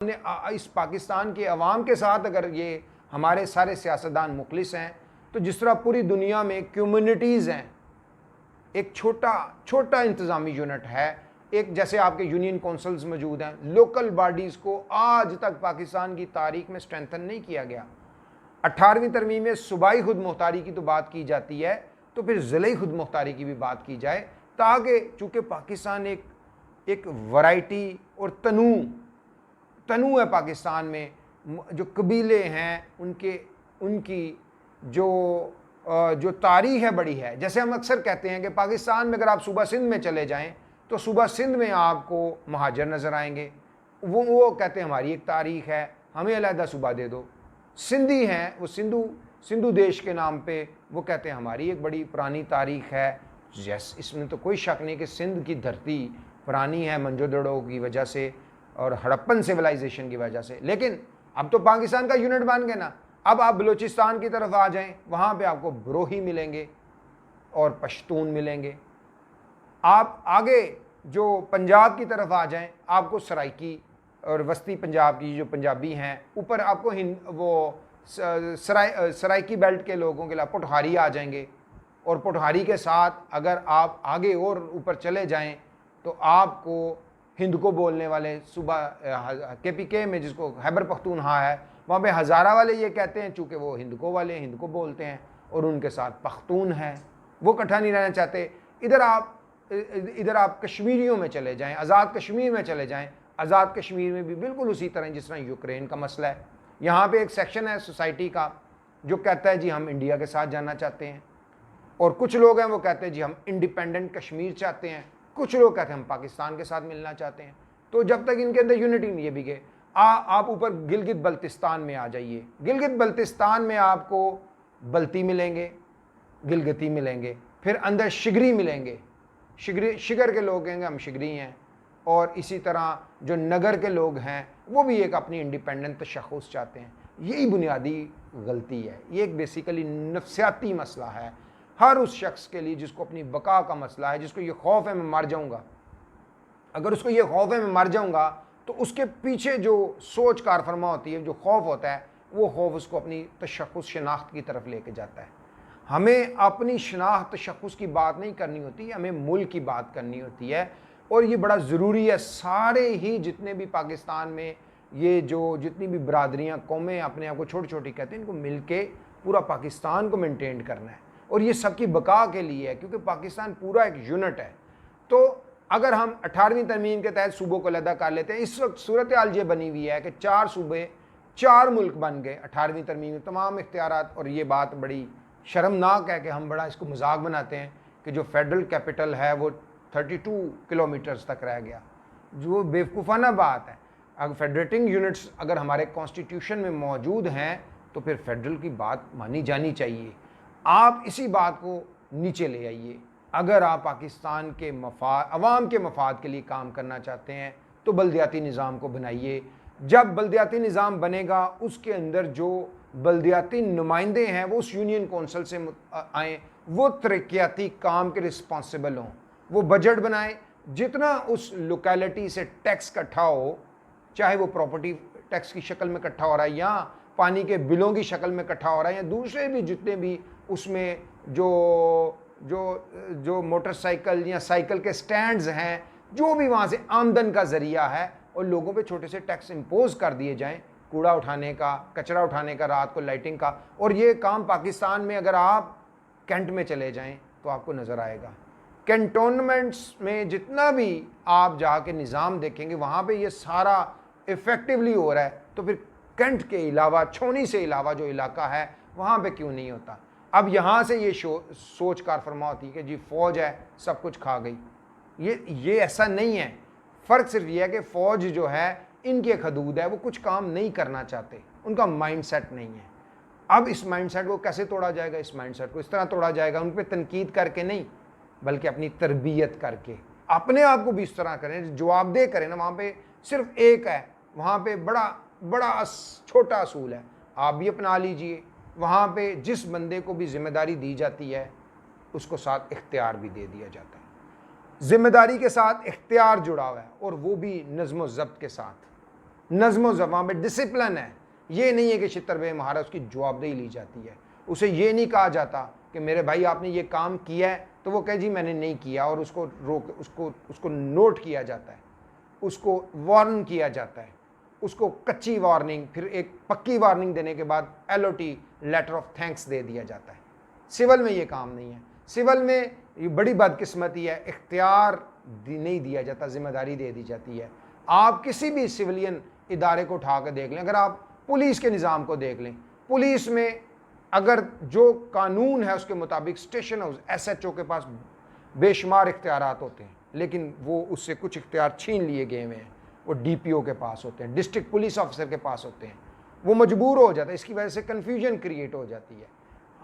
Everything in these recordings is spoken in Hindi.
इस पाकिस्तान के अवाम के साथ अगर ये हमारे सारे सियासतदान मुखलिस हैं, तो जिस तरह पूरी दुनिया में कम्युनिटीज़ हैं, एक छोटा छोटा इंतज़ामी यूनिट है, एक जैसे आपके यूनियन काउंसिल्स मौजूद हैं, लोकल बॉडीज़ को आज तक पाकिस्तान की तारीख में स्ट्रेंथन नहीं किया गया। 18वीं तरमीम में सूबाई खुद मुख्तारी की तो बात की जाती है, तो फिर ज़िले खुद मुख्तारी की भी बात की जाए, ताकि चूँकि पाकिस्तान एक वैरायटी और तनू है पाकिस्तान में, जो कबीले हैं उनकी जो तारीख है बड़ी है। जैसे हम अक्सर कहते हैं कि पाकिस्तान में अगर आप सूबा सिंध में चले जाएं तो सूबा सिंध में आपको महाजर नज़र आएंगे, वो कहते हैं हमारी एक तारीख है, हमें अलहदा सूबा दे दो। सिंधी हैं, वो सिंधु देश के नाम पे वो कहते हैं हमारी एक बड़ी पुरानी तारीख है। यस, इसमें तो कोई शक नहीं कि सिंध की धरती पुरानी है मंजोदड़ों की वजह से और हड़प्पन सिविलाइजेशन की वजह से, लेकिन अब तो पाकिस्तान का यूनिट बन गए ना। अब आप बलूचिस्तान की तरफ आ जाएं, वहाँ पे आपको बरोही मिलेंगे और पश्तून मिलेंगे। आप आगे जो पंजाब की तरफ आ जाएं, आपको सराइकी और वस्ती पंजाब की जो पंजाबी हैं, ऊपर आपको वो सराइकी बेल्ट के लोगों के अलावा पोठहारी आ जाएंगे, और पोठहारी के साथ अगर आप आगे और ऊपर चले जाएं तो आपको हिंद को बोलने वाले सूबा KPK में जिसको खैबर पख्तूनख्वा है, वहाँ पे हज़ारा वाले ये कहते हैं चूँकि वो हिंद को वाले हिंद को बोलते हैं और उनके साथ पख्तून हैं, वो इकट्ठा नहीं रहना चाहते। इधर आप कश्मीरियों में चले जाएं, आज़ाद कश्मीर में चले जाएं, आज़ाद कश्मीर में भी बिल्कुल उसी तरह जिस तरह यूक्रेन का मसला है। यहाँ पे एक सेक्शन है सोसाइटी का जो कहता है जी हम इंडिया के साथ जाना चाहते हैं, और कुछ लोग हैं वो कहते हैं जी हम इंडिपेंडेंट कश्मीर चाहते हैं, कुछ लोग कहते हैं हम पाकिस्तान के साथ मिलना चाहते हैं। तो जब तक इनके अंदर यूनिटी नहीं है भी गए, आप ऊपर गिलगित बल्तिस्तान में आ जाइए। गिलगित बल्तिस्तान में आपको बल्ती मिलेंगे, गिलगिती मिलेंगे, फिर अंदर शिगरी मिलेंगे, शिगर के लोग कहेंगे हम शिगरी हैं, और इसी तरह जो नगर के लोग हैं वो भी एक अपनी इंडिपेंडेंट तशख़्ख़ुस चाहते हैं। यही बुनियादी गलती है, ये एक बेसिकली नफ्सियाती मसला है हर उस शख्स के लिए जिसको अपनी बका का मसला है, जिसको ये खौफ है मैं मर जाऊँगा। अगर उसको ये खौफ है मैं मर जाऊँगा, तो उसके पीछे जो सोच कार फरमा होती है, जो खौफ होता है, वो खौफ उसको अपनी तशख़्ख़ुस शनाख्त की तरफ लेके जाता है। हमें अपनी शनाख्त तशख़्ख़ुस की बात नहीं करनी होती, हमें मुल्क की बात करनी होती है, और ये बड़ा ज़रूरी है। सारे ही जितने भी पाकिस्तान में ये जो जितनी भी बरादरियाँ कौमें अपने आप को छोटी छोटी कहते हैं, इनको मिल के पूरा पाकिस्तान को मेनटेन करना है, और ये सबकी बका के लिए है, क्योंकि पाकिस्तान पूरा एक यूनिट है। तो अगर हम 18वीं तरमीम के तहत सूबों को अलहदा कर लेते हैं, इस वक्त सूरत हाल ये बनी हुई है कि 4 सूबे 4 मुल्क बन गए 18वीं तरमीम में, तमाम इख्तियारात। और ये बात बड़ी शर्मनाक है कि हम बड़ा इसको मजाक बनाते हैं कि जो फेडरल कैपिटल है वो 32 किलोमीटर्स तक रह गया, जो बेवकूफ़ाना बात है। अगर फेडरेटिंग यूनिट्स अगर हमारे कॉन्स्टिट्यूशन में मौजूद हैं तो फिर फेडरल की बात मानी जानी चाहिए। आप इसी बात को नीचे ले आइए। अगर आप पाकिस्तान के अवाम के मफाद के लिए काम करना चाहते हैं तो बल्दियाती निज़ाम को बनाइए। जब बल्दियाती निज़ाम बनेगा, उसके अंदर जो बल्दियाती नुमाइंदे हैं वो उस यूनियन कौंसल से आएँ, वो तरक्याती काम के रिस्पॉन्सिबल हों, वो बजट बनाएं। जितना उस लोकेलिटी से टैक्स इकट्ठा हो, चाहे वो प्रॉपर्टी टैक्स की शक्ल में इकट्ठा हो रहा है या पानी के बिलों की शक्ल में इकट्ठा हो रहा है या दूसरे भी जितने भी उसमें जो मोटरसाइकिल या साइकिल के स्टैंड्स हैं, जो भी वहाँ से आमदन का ज़रिया है, और लोगों पे छोटे से टैक्स इम्पोज कर दिए जाएं, कूड़ा उठाने का, कचरा उठाने का, रात को लाइटिंग का। और ये काम पाकिस्तान में अगर आप कैंट में चले जाएं तो आपको नज़र आएगा। कैंटोनमेंट्स में जितना भी आप जाके निज़ाम देखेंगे वहाँ पे ये सारा इफ़ेक्टिवली हो रहा है, तो फिर कैंट के अलावा, छोनी से अलावा जो इलाका है वहाँ पे क्यों नहीं होता। अब यहाँ से ये सोच कार फरमा होती है कि जी फ़ौज है सब कुछ खा गई। ये ऐसा नहीं है। फ़र्क सिर्फ ये है कि फ़ौज जो है इनकी एक हदूद है, वो कुछ काम नहीं करना चाहते, उनका माइंडसेट नहीं है। अब इस माइंडसेट को कैसे तोड़ा जाएगा? इस माइंडसेट को इस तरह तोड़ा जाएगा, उन पर तनकीद करके नहीं, बल्कि अपनी तरबियत करके। अपने आप को भी इस तरह करें, जवाबदेह करें ना। वहाँ पे सिर्फ एक है, वहाँ पे बड़ा छोटा असूल है, आप भी अपना लीजिए। वहाँ पे जिस बंदे को भी जिम्मेदारी दी जाती है उसको साथ इख्तियार भी दे दिया जाता है। जिम्मेदारी के साथ इख्तियार जुड़ा हुआ है, और वो भी नज़्म व ज़ब्त के साथ। नज़्म ज़बान में डिसिप्लिन है। ये नहीं है कि शितर बे महारा उसकी जवाबदेही ली जाती है। उसे ये नहीं कहा जाता कि मेरे भाई आपने ये काम किया है, तो वो कहे जी मैंने नहीं किया, और उसको रोक उसको नोट किया जाता है, उसको वार्न किया जाता है, उसको कच्ची वार्निंग, फिर एक पक्की वार्निंग देने के बाद LOT लेटर ऑफ थैंक्स दे दिया जाता है। सिविल में ये काम नहीं है। सिविल में ये बड़ी बदकिस्मती है, इख्तियार नहीं दिया जाता, जिम्मेदारी दे दी जाती है। आप किसी भी सिविलियन इदारे को उठा कर देख लें, अगर आप पुलिस के निज़ाम को देख लें, पुलिस में अगर जो कानून है उसके मुताबिक स्टेशन हाउस SHO के पास बेशुमार इख्तियारात होते हैं, लेकिन वो उससे कुछ इख्तियार छीन लिए गए हुए हैं, वो DPO के पास होते हैं, डिस्ट्रिक्ट पुलिस ऑफिसर के पास होते हैं, वो मजबूर हो जाता है। इसकी वजह से कन्फ्यूजन क्रिएट हो जाती है।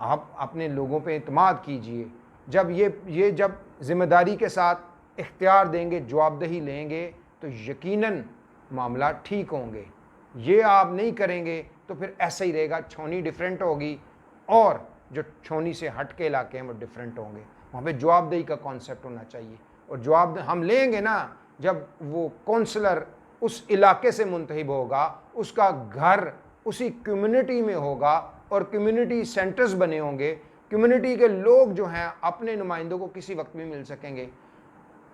आप अपने लोगों पे इत्मीनान कीजिए। जब ये जब जिम्मेदारी के साथ इख्तियार देंगे, जवाबदेही लेंगे, तो यकीनन मामला ठीक होंगे। ये आप नहीं करेंगे तो फिर ऐसा ही रहेगा, छौनी डिफरेंट होगी और जो छौनी से हट के इलाके हैं वो डिफरेंट होंगे। वहाँ पे जवाबदेही का कॉन्सेप्ट होना चाहिए, और जवाब हम लेंगे ना जब वो काउंसलर उस इलाके से मुंतहिब होगा, उसका घर उसी कम्युनिटी में होगा और कम्युनिटी सेंटर्स बने होंगे, कम्युनिटी के लोग जो हैं अपने नुमाइंदों को किसी वक्त भी मिल सकेंगे,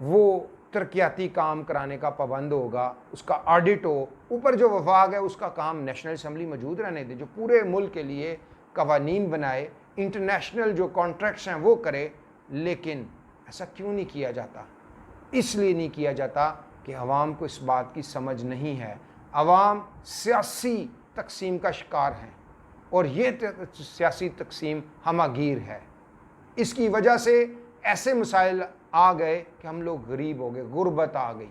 वो तरक्याती काम कराने का पाबंद होगा, उसका ऑडिट हो। ऊपर जो वफाक है उसका काम नेशनल असम्बली मौजूद रहने दे, जो पूरे मुल्क के लिए कवानीन बनाए, इंटरनेशनल जो कॉन्ट्रैक्ट्स हैं वो करे। लेकिन ऐसा क्यों नहीं किया जाता? इसलिए नहीं किया जाता कि अवाम को इस बात की समझ नहीं है। अवाम सियासी तकसीम का शिकार है, और ये सियासी तकसीम हमागीर है। इसकी वजह से ऐसे मसाइल आ गए कि हम लोग गरीब हो गए, गुर्बत आ गई।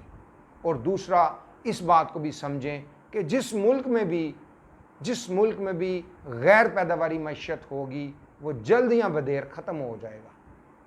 और दूसरा, इस बात को भी समझें कि जिस मुल्क में भी गैर पैदावारी मैशत होगी वो जल्द या बदेर ख़त्म हो जाएगा।